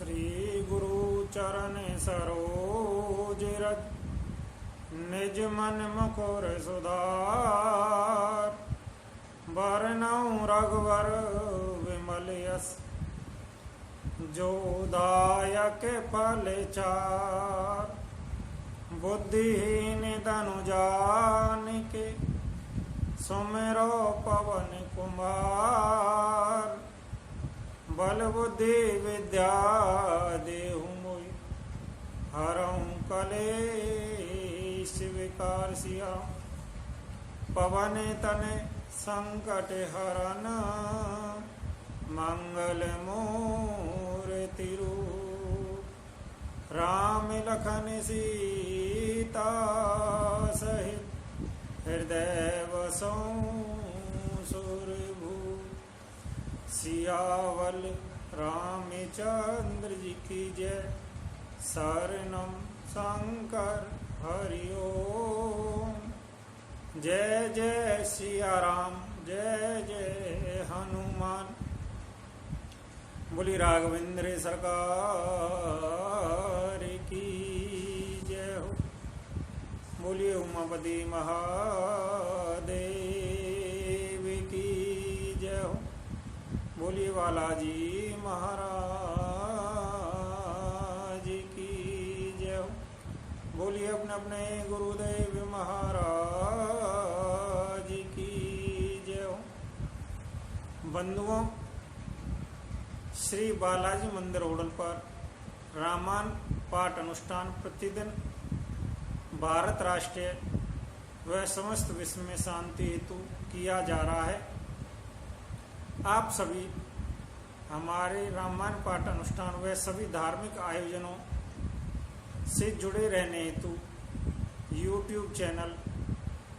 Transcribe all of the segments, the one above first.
श्री गुरु चरण सरोज रज निज मन मुकुर सुधार बरनउँ रघुवर विमल यस जो दायक फल चार बुद्धिहीन तनु जानिके सुमिरो पवन कुमार बल बुद्धि विद्या देहु मोहि हरऊँ कलेश विकार सिया पवन तने संकट हरन मंगल मूर्ति रूप राम लखन सीता सहित हृदय बसों सुरभूप सियावल रामचंद्र जी की जय शरणम शंकर हरि ओम जय जय सिया राम जय जय हनुमान बोली राघवेंद्र सरकार की जय हो बोलिए उमापति महादेव की जय हो बोलिए बालाजी महाराज की जय हो बोलिए अपने अपने गुरुदेव महाराज की जय हो बंधुओं श्री बालाजी मंदिर होटल पर रामायण पाठ अनुष्ठान प्रतिदिन भारत राष्ट्रीय व समस्त विश्व में शांति हेतु किया जा रहा है। आप सभी हमारे रामायण पाठ अनुष्ठान व सभी धार्मिक आयोजनों से जुड़े रहने हेतु YouTube चैनल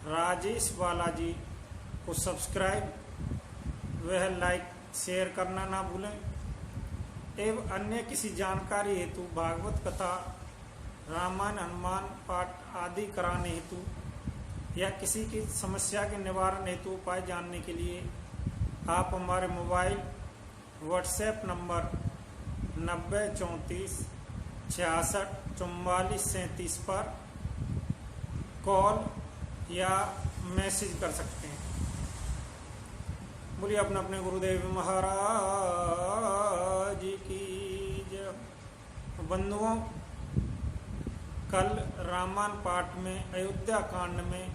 राजेश बालाजी को सब्सक्राइब व लाइक शेयर करना ना भूलें एवं अन्य किसी जानकारी हेतु भागवत कथा रामायण हनुमान पाठ आदि कराने हेतु या किसी की समस्या के निवारण हेतु उपाय जानने के लिए आप हमारे मोबाइल व्हाट्सएप नंबर 9034664437 पर कॉल या मैसेज कर सकते हैं। बोलिए अपने अपने गुरुदेव महाराज की जय। बंधुओं कल रामायण पाठ में अयोध्या कांड में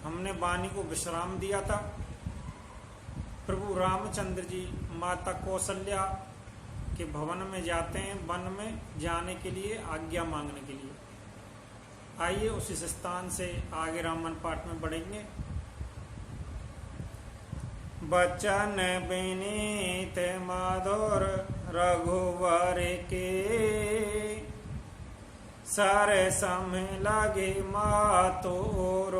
हमने वाणी को विश्राम दिया था। प्रभु रामचंद्र जी माता कौशल्या के भवन में जाते हैं वन में जाने के लिए आज्ञा मांगने के लिए। आइए उसी स्थान से आगे रामायण पाठ में बढ़ेंगे। बचन विनीत मधुर रघुवर के सारे समय लगे मातोर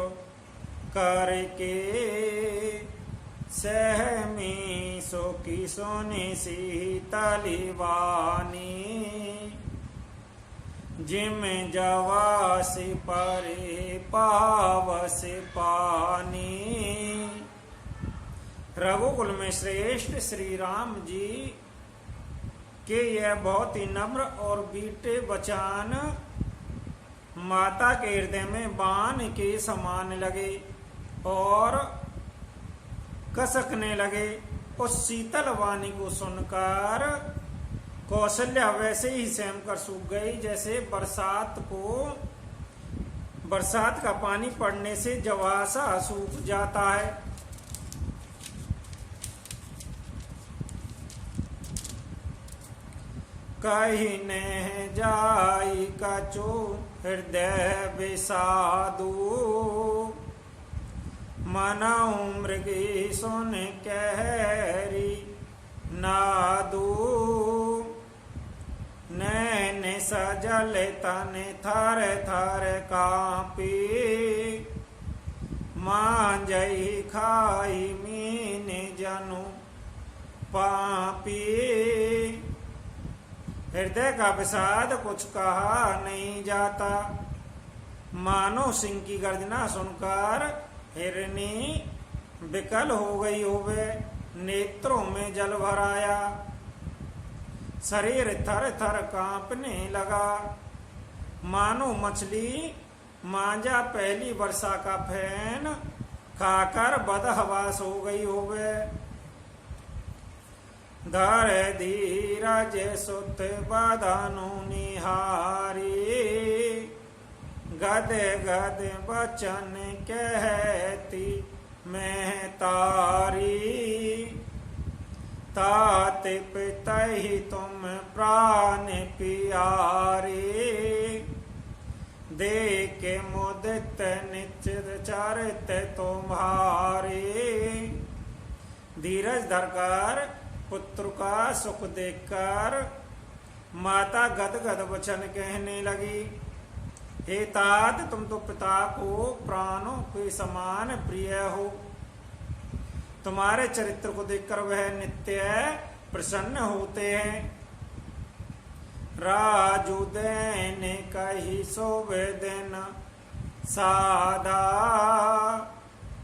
करके सहमी सोकी सोनी सीतली वानी जिम जवासी परे पावस पानी। रघुकुल में श्रेष्ठ श्री राम जी के यह बहुत ही नम्र और बीटे बचान माता के हृदय में बाण के समान लगे और कसकने लगे। उस शीतल वाणी को सुनकर कौशल्या वैसे ही सहम कर सूख गई जैसे बरसात का पानी पड़ने से जवासा सूख जाता है। कहीं न जाई कछु हृदय विषादु मनऊ मृगी सुन कहरी नादू नैन सजल तन थर थर कांपी मांजई खाई मीन जनु पापी। हृदय का विषाद कुछ कहा नहीं जाता। मानो सिंह की गर्जना सुनकर हिरनी विकल हो गई होवे, नेत्रों में जल भर आया। शरीर थर थर कांपने लगा, मानो मछली मांझा पहली वर्षा का फैन खाकर बदहवास हो गई होवे। धर धीरज सुत बदनु निहारी, गद गद बचन कहती मैं तारी। तात पितहि तुम प्राण प्यारे, देख मुदित निश्चित चरित तुम्हारे। धीरज धरकर पुत्र का सुख देखकर माता गदगद वचन कहने लगी, हे तात तुम तो पिता को प्राणों के समान प्रिय हो। तुम्हारे चरित्र को देखकर वह नित्य प्रसन्न होते हैं। राजू दैन कही सोवे दिन सादा,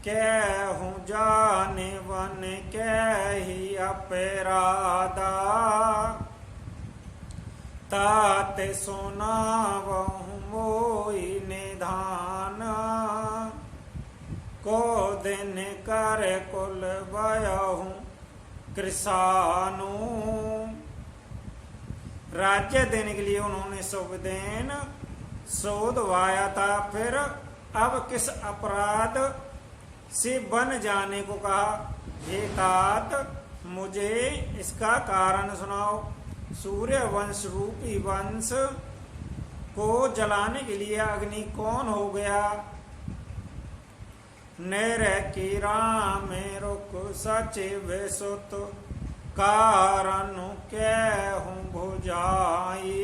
कहूँ जाने वन कही अपराधा। तात सुनावहु मोई निधान, को दिन कर कुल बयहु कृषानु। राज्य देने के लिए उन्होंने शुभ दिन शोधवाया था, फिर अब किस अपराध से बन जाने को कहा। हे तात मुझे इसका कारण सुनाओ। सूर्य वंश रूपी वंश को जलाने के लिए अग्नि कौन हो गया। नैर की राम रुक सचिव सुत, कारण कहूँ भुजाई।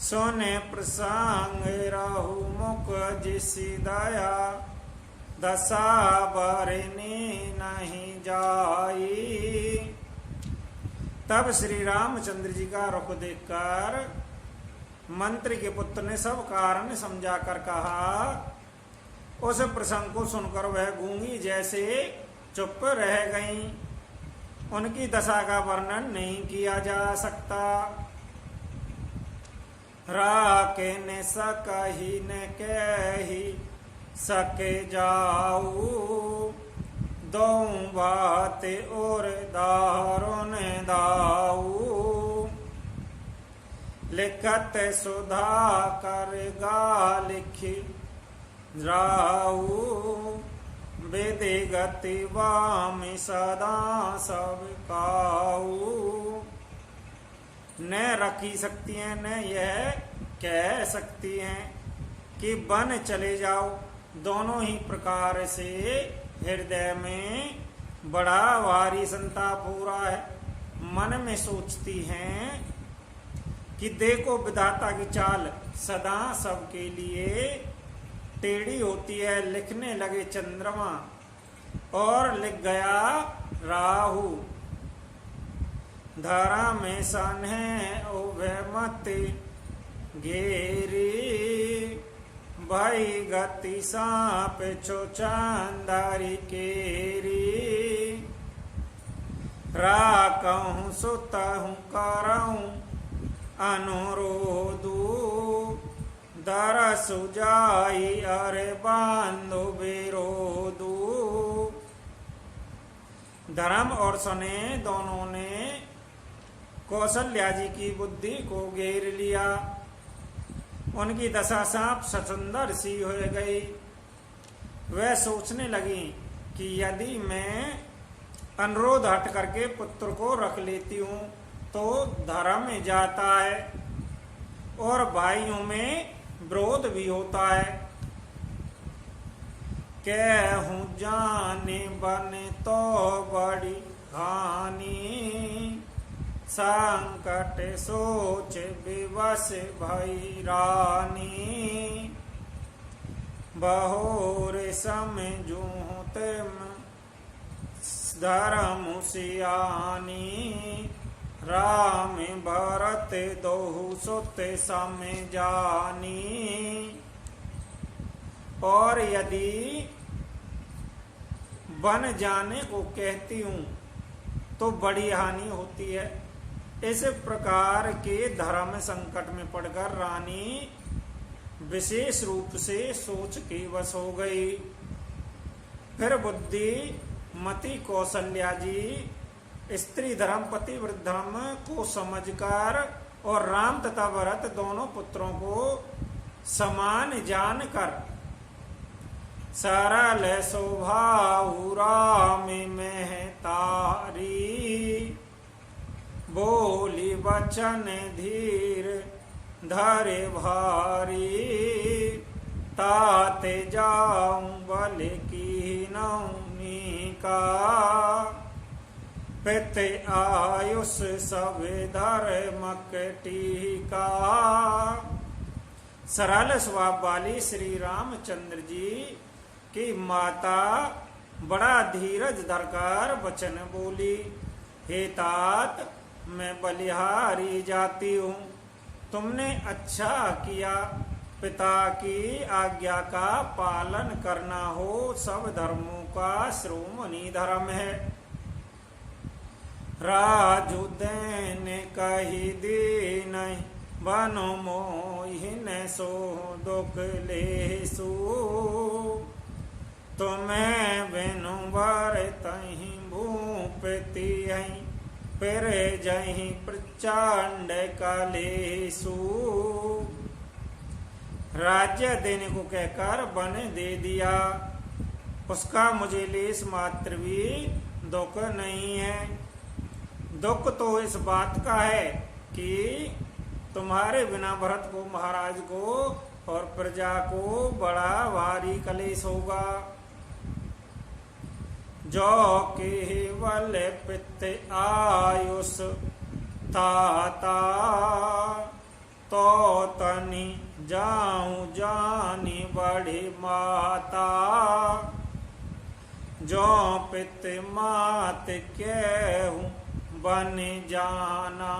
सोने प्रसंग रहु मुख जिसी दया, दशा बरनी नहीं जाई। तब श्री रामचंद्र जी का रुख देखकर मंत्री के पुत्र ने सब कारण समझा कर कहा। उस प्रसंग को सुनकर वह गूंगी जैसे चुप रह गईं। उनकी दशा का वर्णन नहीं किया जा सकता। राके ने सकही ने कही सके जाऊ, दो बात और दारुन दाऊ। लिखत सुधा कर गा लिखी राऊ, वेदे गति वामि सदा सब काऊ। न रखी सकती हैं न यह कह सकती हैं कि बन चले जाओ। दोनों ही प्रकार से हृदय में बड़ा भारी संताप हो रहा है। मन में सोचती हैं कि देखो विधाता की चाल सदा सबके लिए टेढ़ी होती है। लिखने लगे चंद्रमा और लिख गया राहु। धारा में सन है उभय मत घेरी, भाई गति सांप छो चांदारी केरी। राकहूँ सुतहूँ करहूँ अनुरोधू, दरस जाई अरे बांधो विरोधू। धर्म और सने दोनों ने कौशल्या जी की बुद्धि को घेर लिया। उनकी दशा सांप सचुंदर सी हो गई। वह सोचने लगी कि यदि मैं अनुरोध हट करके पुत्र को रख लेती हूँ तो धर्म में जाता है और भाइयों में विरोध भी होता है। कहूँ जाने बने तो बड़ी हानि, संकट सोच विवश भई रानी। बहोर समझूँ तुम धर्म सियानी, राम भरत दोहु सुत सम जानी। और यदि बन जाने को कहती हूँ तो बड़ी हानि होती है। इस प्रकार के धर्म संकट में पड़कर रानी विशेष रूप से सोच के वश हो गई। फिर बुद्धि मति कौशल्या जी स्त्री धर्म पति वृद्ध धर्म को समझकर और राम तथा भरत दोनों पुत्रों को समान जानकर सरल स्वभाव राम में तारी बोली वचन धीर धरे भारी ताते जाऊं बल की नौनी का पित आयुष सब धर्मक टीका। सरल स्वभाव वाली श्री रामचंद्र जी की माता बड़ा धीरज धरकर वचन बोली, हे तात मैं बलिहारी जाती हूँ, तुमने अच्छा किया। पिता की आज्ञा का पालन करना हो सब धर्मों का श्रोमणी धर्म है। राजू दैन कही दीन बनो मोहिन सो दुख लेसु, तुम्हें बिनु बर तही भूपति फिर जही प्रचंड कलेसु। राज्य देने को कहकर वन दे दिया, उसका मुझे लेस मात्र भी दुख नहीं है। दुख तो इस बात का है कि तुम्हारे बिना भरत को महाराज को और प्रजा को बड़ा भारी कलेश होगा। जो केवल पित्त आयुष ताता तो तनि जाऊं जानी बड़ी माता। जो पित मात केहूं बन जाना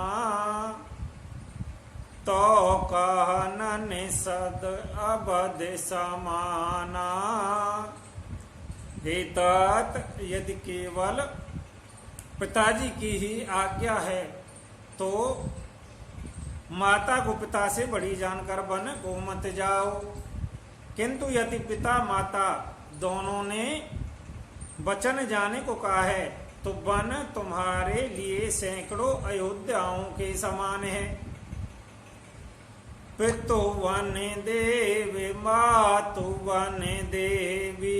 तो कहनन सद अबध समाना। हे तात यदि केवल पिताजी की ही आज्ञा है तो माता को पिता से बड़ी जानकर वन को मत जाओ, किंतु यदि पिता माता दोनों ने वचन जाने को कहा है तो वन तुम्हारे लिए सैकड़ों अयोध्याओं के समान है। पितु वन देव मातु वन देवी,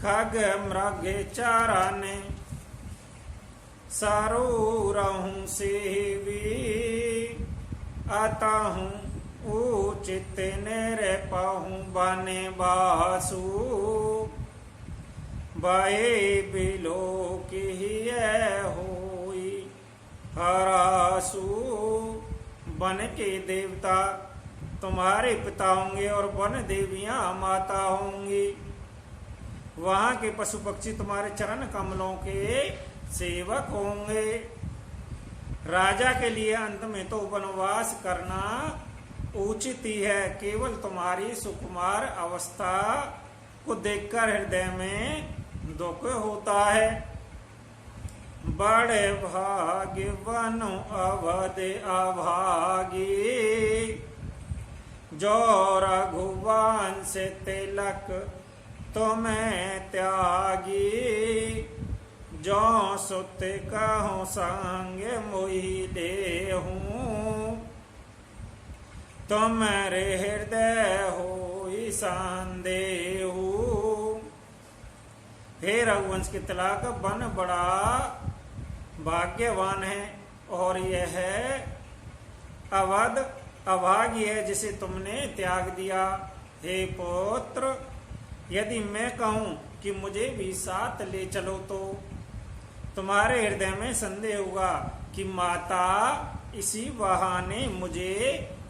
खग मृग चरण सरूरहूं सेवी। अतहूं उचित निरपहूं वन बासु, बहे बिलो की होई हरासु। वन के देवता तुम्हारे पिता होंगे और वन देवियां माता होंगी। वहां के पशु पक्षी तुम्हारे चरण कमलों के सेवक होंगे। राजा के लिए अंत में तो वनवास करना उचित ही है। केवल तुम्हारी सुकुमार अवस्था को देखकर हृदय में दुख होता है। बड़े भाग्य बनो अवध अभागी, जो रघुवंश तिलक तुम्हें त्यागी। जो सुत कहो संग मोहि देहूं, तुम्हारे हृदय होई संदेहू। हे रघुवंश के तिलक वन बड़ा भाग्यवान है और यह है अवध अभागी है जिसे तुमने त्याग दिया। हे पुत्र, यदि मैं कहूं कि मुझे भी साथ ले चलो तो तुम्हारे हृदय में संदेह होगा कि माता इसी बहाने मुझे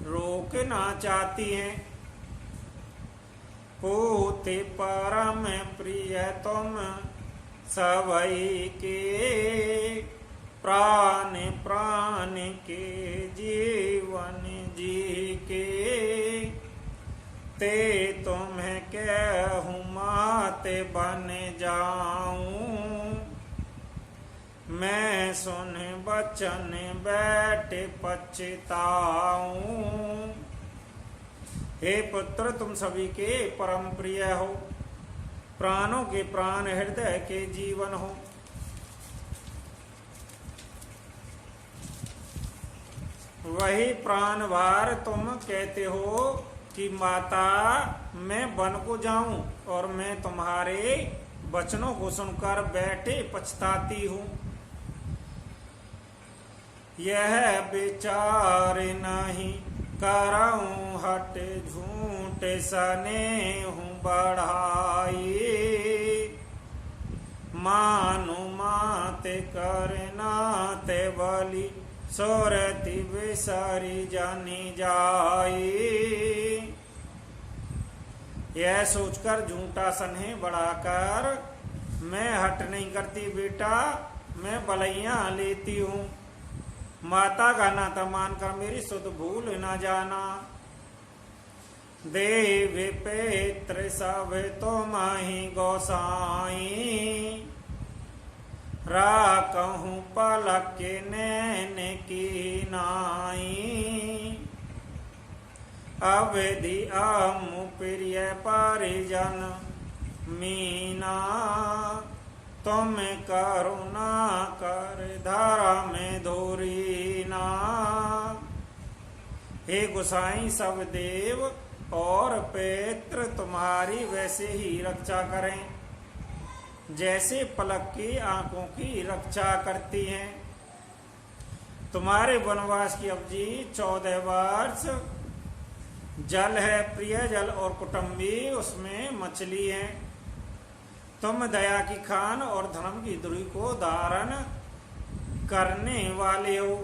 रोकना चाहती हैं। पोते परम प्रिय तुम सबई के, प्राण प्राण के जीवन जी के। ते तुम्हें कहूँ माते बन जाऊं, मैं सुन बचन बैठे पछताऊं। हे पुत्र, तुम सभी के परम प्रिय हो, प्राणों के प्राण, हृदय के जीवन हो। वही प्राण भार तुम कहते हो कि माता मैं वन को जाऊं और मैं तुम्हारे वचनों को सुनकर बैठे पछताती हूं। यह विचार नहीं करऊं हट झूठ सने हूं बढ़ाई। मानु माते करना ते बलि सोरति विसारी जानी जाई। यह सोचकर झूठा सन्हे बढ़ाकर मैं हट नहीं करती बेटा, मैं बलैया लेती हूँ। माता का नाता मानकर मेरी सुध भूल न जाना। देव पेत्र सब तो माही गोसाई। राकहूँ पलक के नैन की नाई। अवधि अमु प्रिय परिजन मीना। तुम करुणा कर धारा में धोरी ना। हे गोसाई, सब देव और पितृ तुम्हारी वैसे ही रक्षा करें जैसे पलक की आंखों की रक्षा करती हैं। तुम्हारे वनवास की अवधि 14 वर्ष। जल है प्रिय जल और कुटुंबी, उसमें मछली है। तुम दया की खान और धर्म की धुरी को धारण करने वाले हो।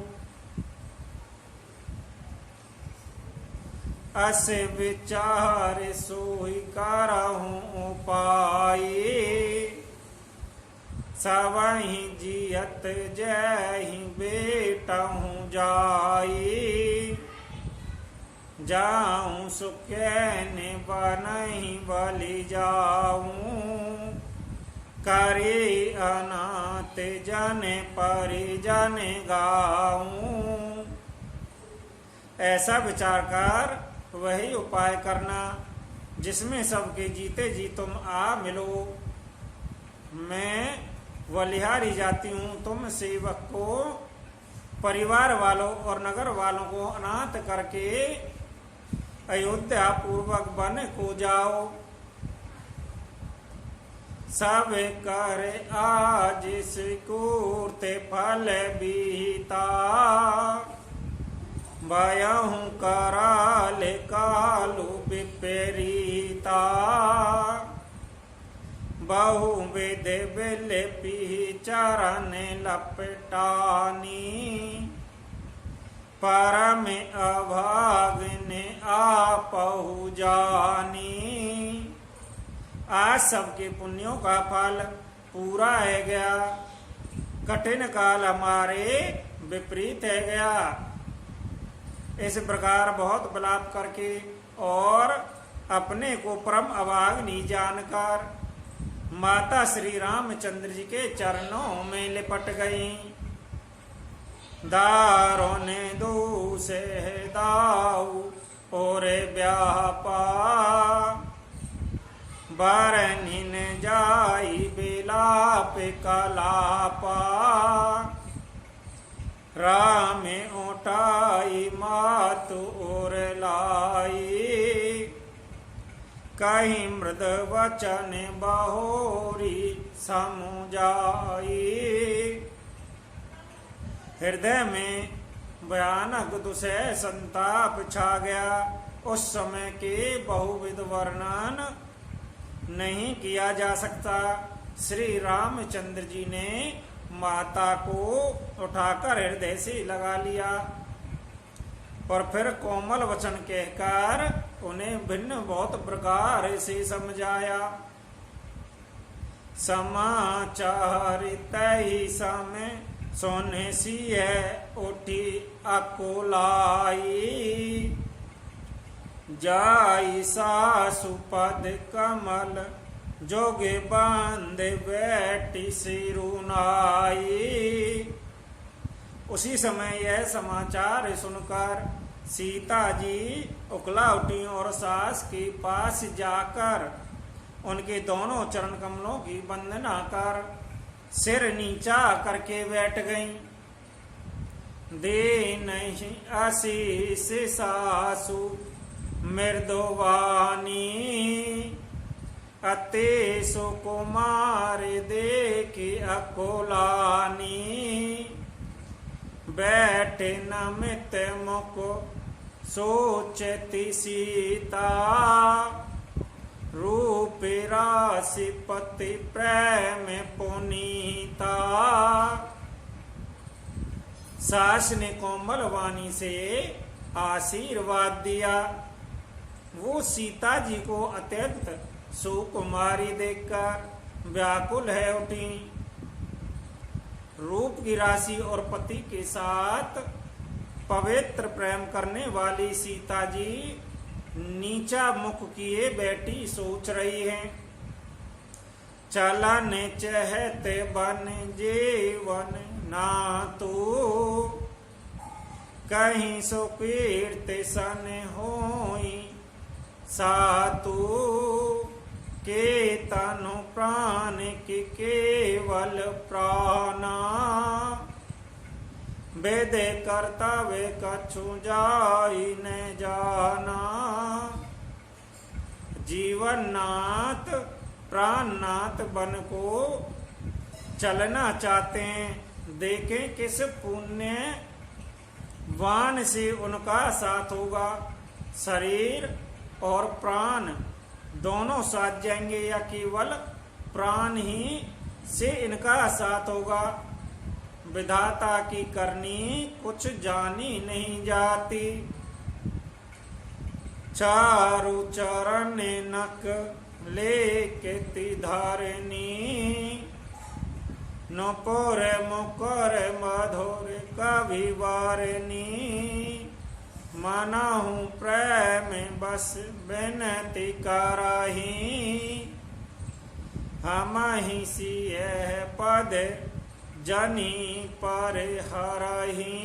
अस विचार सोई करहूं उपाय। सबहि जियत जहि बेटहूं जाई। जाऊं सुखैन बनहि बलि जाऊं। करे अनाथ जन परिजन गाऊं। ऐसा विचार कर वही उपाय करना जिसमें सबके जीते जी तुम आ मिलो। मैं बलिहारी जाती हूँ, तुम सेवक को, परिवार वालों और नगर वालों को अनाथ करके अयोध्या पूर्वक वन को जाओ। सब कर आज सिकूर्ते फल बीता। भयहूँ कराल कालु विपरीता। बहु विध बिल पी चरण लपटानी। परम अभाग्ने आपहु जानी। आज सबके पुण्यों का फल पूरा है गया, कठिन काल हमारे विपरीत है गया। इस प्रकार बहुत विलाप करके और अपने को परम अभाग्नि जानकर माता श्री रामचंद्र जी के चरणों में लिपट गई। दारों ने दूसे दाऊ और व्यापा। बरनिन जाई बिलाप कलापा। राम उठाई मातु और लाई। कहीं मृद वचन बहोरी समुझाई। हृदय में भयानक दुसह संताप छा गया। उस समय के बहुविध वर्णन नहीं किया जा सकता। श्री रामचंद्र जी ने माता को उठाकर हृदय से लगा लिया और फिर कोमल वचन कहकर उन्हें भिन्न बहुत प्रकार से समझाया। समाचार तही समय सोने सी है उठी अकुलाई। जाई सासु पद कमल जोगे बांधे बैठी सिरुनाई। उसी समय यह समाचार सुनकर सीता जी उकला उठी और सास के पास जाकर उनके दोनों चरण कमलों की वंदना कर सिर नीचा करके बैठ गईं। दे नहीं आशीष सासु मृदुवानी, अते सुकुमार देखी अकुलानी। बैठे नमित मुख सोचती सीता, रूप राशिपति प्रेम पुनीता। सास ने कोमल वाणी से आशीर्वाद दिया। वो सीता जी को अत्यंत सुकुमारी देखकर व्याकुल है उठी। रूप की राशि और पति के साथ पवित्र प्रेम करने वाली सीता जी नीचा मुख किए बैठी सोच रही हैं। चलन चहते बन जीवन ना तू, कहीं सो कीर्ति सन होई सातु। के तनु प्राण की केवल प्राणा, वेद कर्तव्य कछु जाई न जाना। जीवननाथ प्राणनाथ बन को चलना चाहते हैं। देखें किस पुण्य वान से उनका साथ होगा। शरीर और प्राण दोनों साथ जाएंगे या केवल प्राण ही से इनका साथ होगा। विधाता की करनी कुछ जानी नहीं जाती। चारु चरण नक लेके धारनी, नपुर मुकर मधुर कवि वारनी। मनहु प्रेम बस बिनती करही, हम ही सियह पद जनी पर हरही।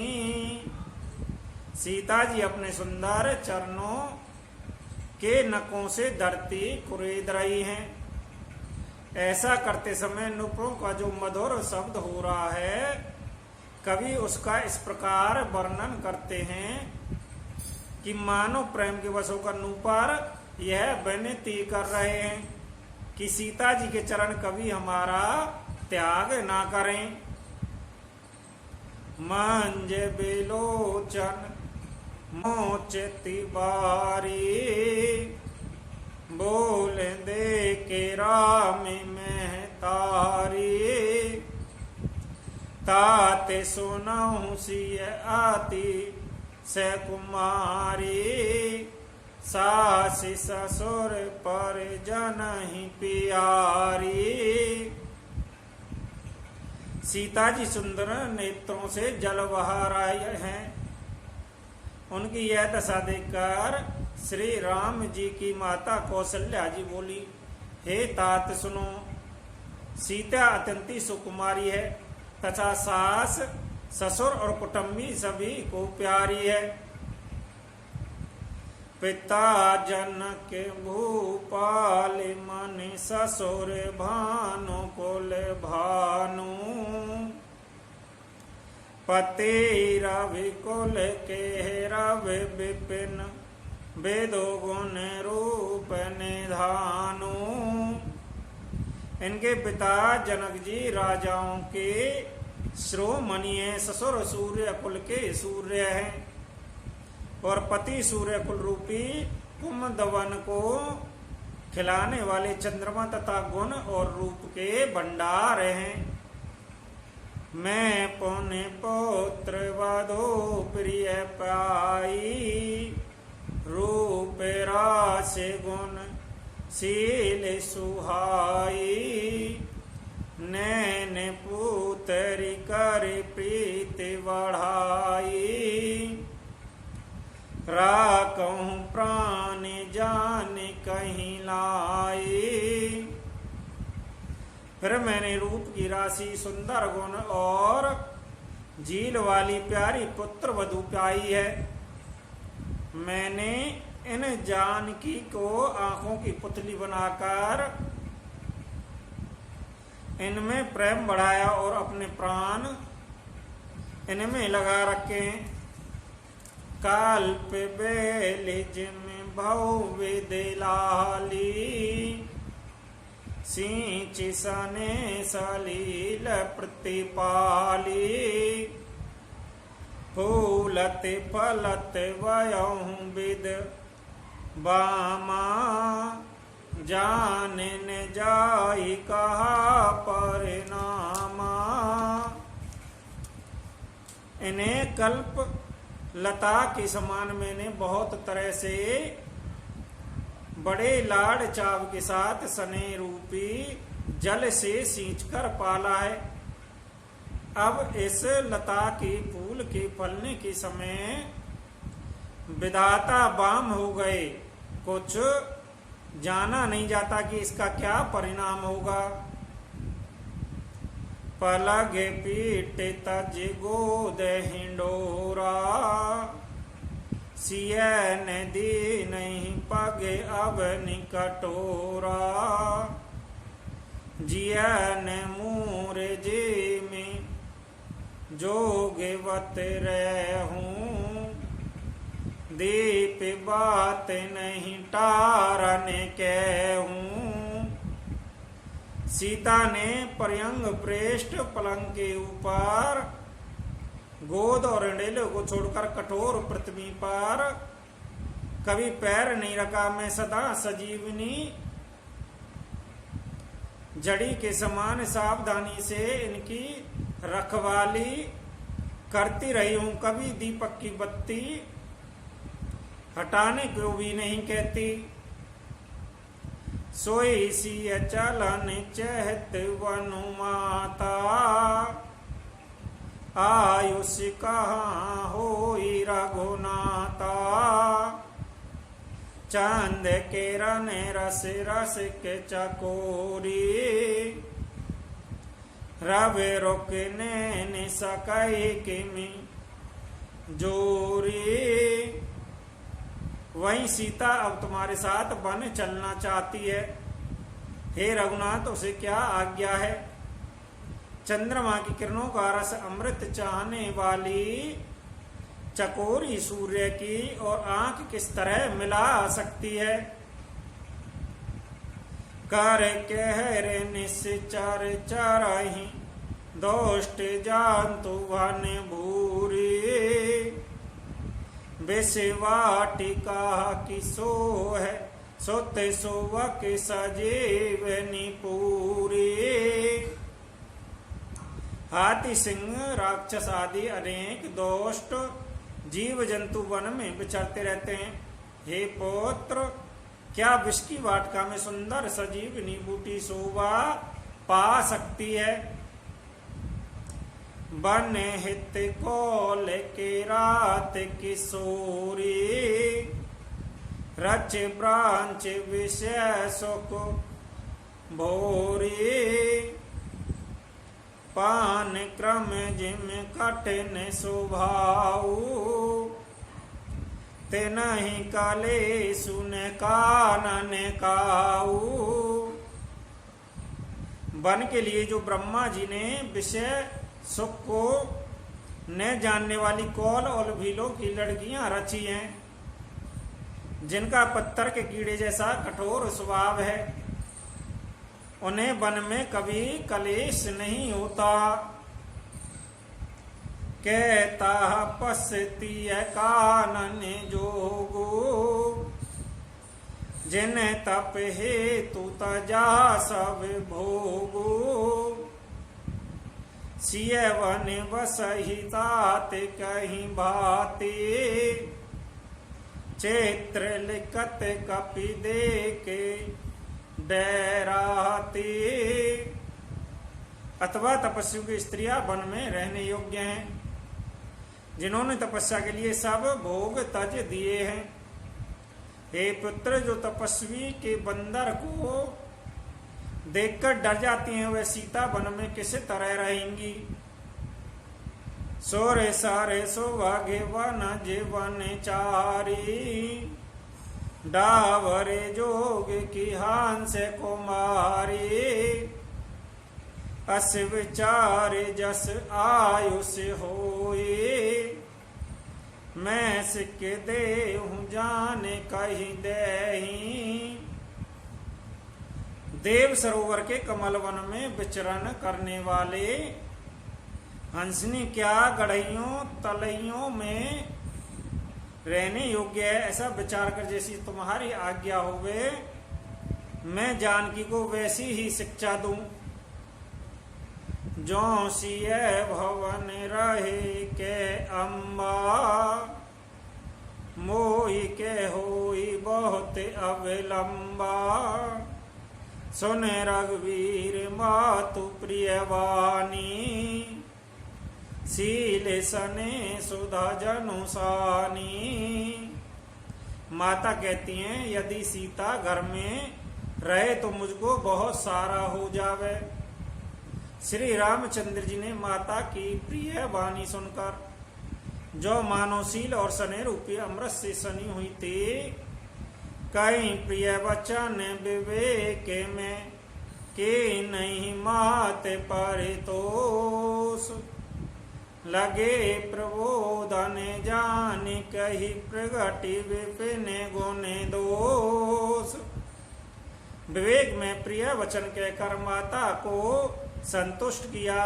सीता जी अपने सुंदर चरणों के नकों से धरती कुरेद रही हैं। ऐसा करते समय नुपुरों का जो मधुर शब्द हो रहा है, कवि उसका इस प्रकार वर्णन करते हैं कि मानो प्रेम के वश होकर नूपुर यह विनती कर रहे हैं कि सीता जी के चरण कभी हमारा त्याग ना करें। मंज बिलोचन मोचती बारी, बोल दे के राम में तारी। ताते सुनहु सिय आती से कुमारी, सास ससुर पर जनहि प्यारी। सीता जी सुंदर नेत्रों से जल बहा रहे हैं। उनकी यह दशा देखकर श्री राम जी की माता कौशल्या जी बोली, हे तात सुनो, सीता अत्यंती सुकुमारी है तथा सास ससुर और कुटुंबी सभी को प्यारी है। पिता जनक भूपाल मन ससुर भानु कुल भानु। पति रवि कुल के रवि विपिन, वेदो गुण रूप निधानु। इनके पिता जनक जी राजाओं के श्रोमणि है। ससुर सूर्य कुल के सूर्य हैं और पति सूर्य कुल रूपी कुमदवन को खिलाने वाले चंद्रमा तथा गुण और रूप के भंडार हैं। मैं पुण्य पुत्र वधो प्रिय पाई, रूप रास गुण शील सुहाई। नैन पुत्री कर प्रीति बढ़ाई, राखूं प्राण जान कहीं लाई। फिर मैंने रूप की राशि, सुंदर गुण और झील वाली प्यारी पुत्र वधू पाई है। मैंने इन जानकी को आंखों की पुतली बनाकर इनमें प्रेम बढ़ाया और अपने प्राण इनमें लगा रखे। काल्प बेलिज में भव विदिलाली, सींच सने सलील प्रतिपाली। फूलत फलत वयहु विद बामा, जान न जाई कहा परिणामा। इन्हें कल्प लता के समान मैंने बहुत तरह से बड़े लाड़ चाव के साथ सने रूपी जल से सींचकर पाला है। अब इस लता के फूल के फलने के समय विधाता बाम हो गए, कुछ जाना नहीं जाता कि इसका क्या परिणाम होगा। पलग पीट तज गोद हिंडोरा, सियन दी नहीं पग अब निकटोरा। जियन मूर जी में जोगवत रहूं, दीप बात नहीं टारन कहूं। सीता ने पर्यंग पृष्ठ पलंग के ऊपर गोद और इंडेले को छोड़कर कठोर पृथ्वी पर कभी पैर नहीं रखा। मैं सदा सजीवनी जड़ी के समान सावधानी से इनकी रखवाली करती रही हूं। कभी दीपक की बत्ती हटाने को भी नहीं कहती। सोई सी चलन चहत वनु माता, आयुष कहाँ होई रघुनाथा। चंद किरण रस रस के चकोरी, रवि रुकने न सकई किमी जोरी। वहीं सीता अब तुम्हारे साथ वन चलना चाहती है। हे रघुनाथ, उसे क्या आज्ञा है। चंद्रमा की किरणों का रस अमृत चाहने वाली चकोरी सूर्य की और आंख किस तरह मिला सकती है। कर कहर निश्चर चरहि, दोष्ट जानतु वन भूरी। विषवाटिका की सो है, सोत सोवक सजीवनी पूरी। हाथी, सिंह, राक्षस आदि अनेक दोष्ट जीव जंतु वन में विचरते रहते हैं। हे पुत्र, क्या विष की वाटिका में सुंदर सजीवनी बूटी शोभा पा सकती है। बन हित कौल के रात किशोरी, रच ब्रांच विषय सुख भोरी। पान क्रम जिम कठिन सुभाऊ, ते नहीं काले सुन कानन काऊ। वन के लिए जो ब्रह्मा जी ने विषय सुख को न जानने वाली कौल और भीलों की लड़कियां रची हैं, जिनका पत्थर के कीड़े जैसा कठोर स्वभाव है, उन्हें वन में कभी कलेश नहीं होता। कहता पसती कानन जोगो, जिन तप हेतु तजा सब भोगो। सियवन बसहि तात कहीं भाती, चैत्र लिखत कपि देके डराती। अथवा तपस्वियों की स्त्रियां वन में रहने योग्य हैं, जिन्होंने तपस्या के लिए सब भोग तज दिए हैं। हे पुत्र, जो तपस्वी के बंदर को देखकर डर जाती हैं वह सीता वन में किस तरह रहेंगी। सोरे सारे सौभाग्य वन जीवन चारी, डावरे जोग की हांस कुमारी, अस विचार जस आयुष होई, मैं सिक देहूं जाने कहीं देही। देव सरोवर के कमल वन में विचरण करने वाले हंसनी क्या गढ़इयों तलइयों में रहने योग्य है, ऐसा विचार कर जैसी तुम्हारी आज्ञा होवे मैं जानकी को वैसी ही शिक्षा दूं। जो सिय भवन रहे के अम्बा, मोहि के होई बहुत अविलंबा, सुन रघुवीर मातु प्रिय वाणी, सील सने सुधा जनुसानी। माता कहती हैं यदि सीता घर में रहे तो मुझको बहुत सारा हो जावे। श्री रामचंद्र जी ने माता की प्रिय वाणी सुनकर जो मानवशील और सने रूपी अमृत से सनी हुई थी, कहीं प्रिय वचन विवेक में के नहीं माते परितोष, लगे प्रबोधन जान कही प्रगति विपिन गुण दोष। विवेक में प्रिय वचन कहकर माता को संतुष्ट किया,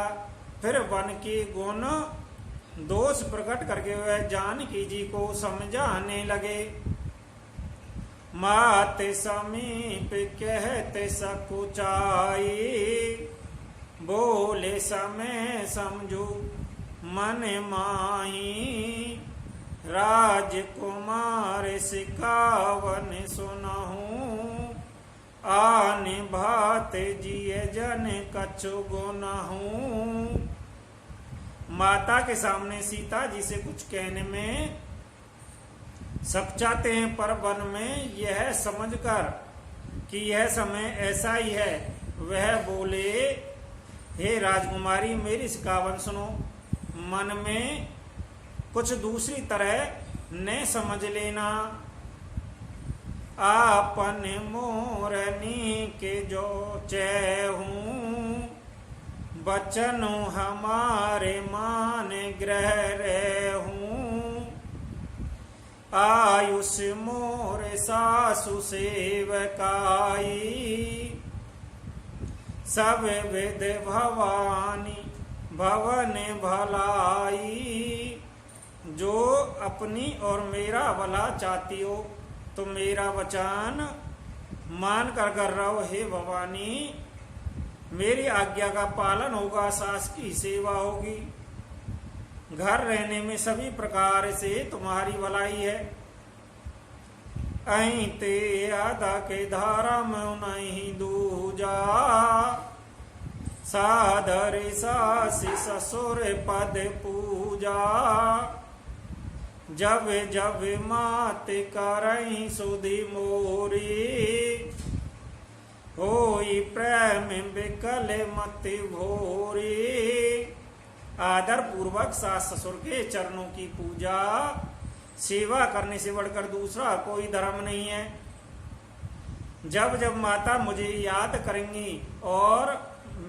फिर वन के गुण दोष प्रकट करके वह जानकी जी को समझाने लगे। माते समीप कहते सकुचाई, बोले समय समझू मन माही, राजकुमार सिकावन सुनहूं, आन भात जिय जन कछु गुनहूं। माता के सामने सीता जी से कुछ कहने में सब चाहते हैं, पर वन में यह समझकर कि यह समय ऐसा ही है, वह बोले हे राजकुमारी मेरी सिकावन सुनो, मन में कुछ दूसरी तरह न समझ लेना। आपन मोरनी के जो चहूं, बचन हमारे मान ग्रह रहूं, आयुष मोर सासु सेवकाई, सब विद भवानी भवन भलाई। जो अपनी और मेरा भला चाहती हो तो मेरा वचन मान कर रहो हे भवानी, मेरी आज्ञा का पालन होगा, सास की सेवा होगी, घर रहने में सभी प्रकार से तुम्हारी भलाई है। अहीं ते आदा के धारा में नहीं दूजा, साधर सासी ससुर पद पूजा, जब जब मात करहीं सुधि मोरी, होई प्रेम बिकल मत भोरी। आदर पूर्वक सास ससुर के चरणों की पूजा सेवा करने से बढ़कर दूसरा कोई धर्म नहीं है। जब जब माता मुझे याद करेंगी और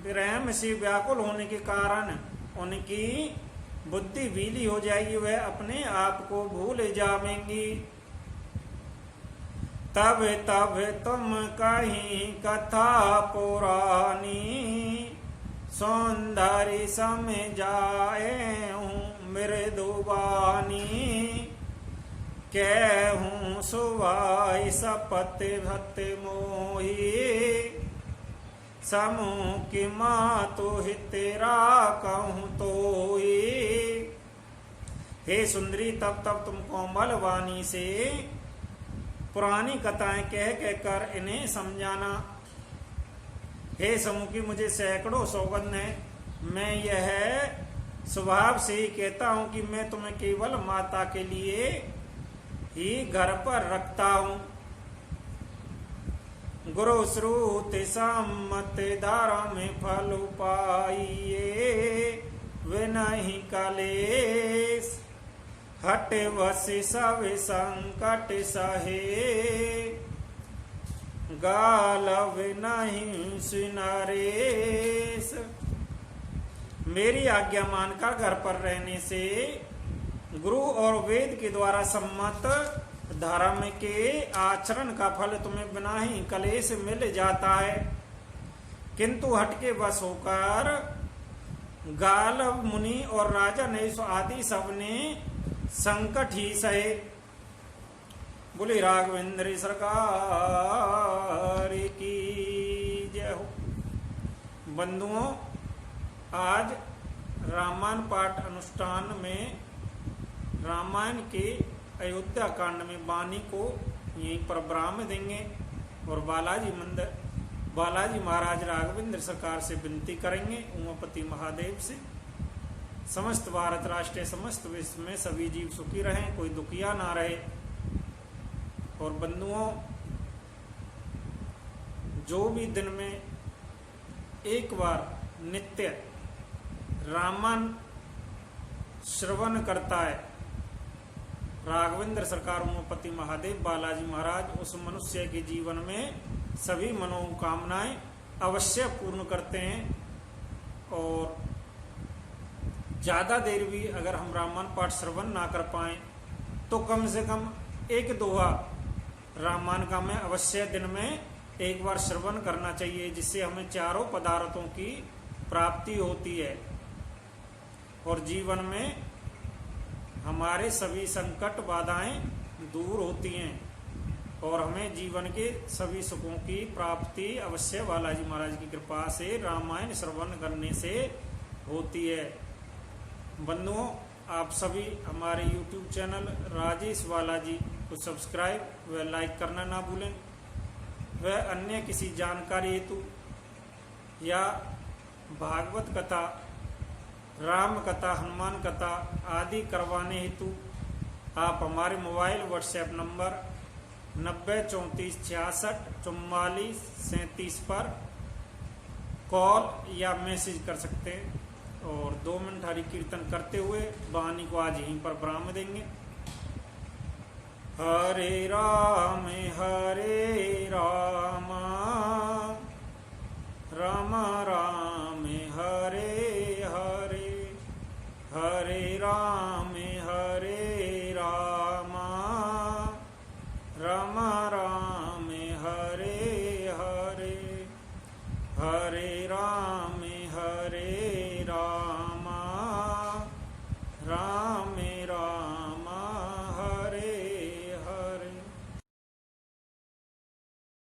प्रेम से व्याकुल होने के कारण उनकी बुद्धि भीली हो जाएगी, वह अपने आप को भूल जाएंगी। तब तब तुम कहीं कथा पुरानी, सौंदर्य सम जाए हूँ मृदुबानी, कहूँ सुवाई सपत भत मोही, समूह की माँ तो हितेरा कहूँ तो हे सुंदरी, तब तब तुम कोमल वाणी से पुरानी कथाएं कह कहकर इन्हें समझाना। हे समुखी, मुझे सैकड़ों सौगंध है, मैं यह स्वभाव से ही कहता हूं कि मैं तुम्हें केवल माता के लिए ही घर पर रखता हूं। गुरु श्रुति सम्मत धर्म फल पाइए, वे नहीं कलेश हट वस सब संकट सहे, गालव नहीं सुनरेश। मेरी आज्ञा मानकर घर पर रहने से गुरु और वेद के द्वारा सम्मत धर्म के आचरण का फल तुम्हें बिना ही कलेश मिल जाता है, किंतु हटके बस होकर गालव मुनि और राजा नैष आदि सबने संकट ही सहे। बोले राघवेंद्र सरकार की जय हो। बंधुओं, आज रामायण पाठ अनुष्ठान में रामायण के अयोध्या कांड में वाणी को यहीं पर विराम देंगे और बालाजी महाराज राघवेंद्र सरकार से विनती करेंगे, उमापति महादेव से, समस्त भारत राष्ट्र समस्त विश्व में सभी जीव सुखी रहें, कोई दुखिया ना रहे। और बंधुओं, जो भी दिन में एक बार नित्य रामायण श्रवण करता है, राघवेंद्र सरकार उमापति महादेव बालाजी महाराज उस मनुष्य के जीवन में सभी मनोकामनाएं अवश्य पूर्ण करते हैं। और ज्यादा देर भी अगर हम रामायण पाठ श्रवण ना कर पाए तो कम से कम एक दोहा रामायण का में अवश्य दिन में एक बार श्रवण करना चाहिए, जिससे हमें चारों पदार्थों की प्राप्ति होती है और जीवन में हमारे सभी संकट बाधाएं दूर होती हैं और हमें जीवन के सभी सुखों की प्राप्ति अवश्य बालाजी महाराज की कृपा से रामायण श्रवण करने से होती है। बंधुओं, आप सभी हमारे YouTube चैनल राजेश बालाजी को सब्सक्राइब व लाइक करना ना भूलें। वह अन्य किसी जानकारी हेतु या भागवत कथा, राम कथा, हनुमान कथा आदि करवाने हेतु आप हमारे मोबाइल व्हाट्सएप नंबर 9034664437 पर कॉल या मैसेज कर सकते हैं और 2 मिनट हरि कीर्तन करते हुए वाणी को आज यहीं पर विराम देंगे। हरे राम राम राम हरे हरे, हरे राम राम राम हरे हरे, हरे राम राम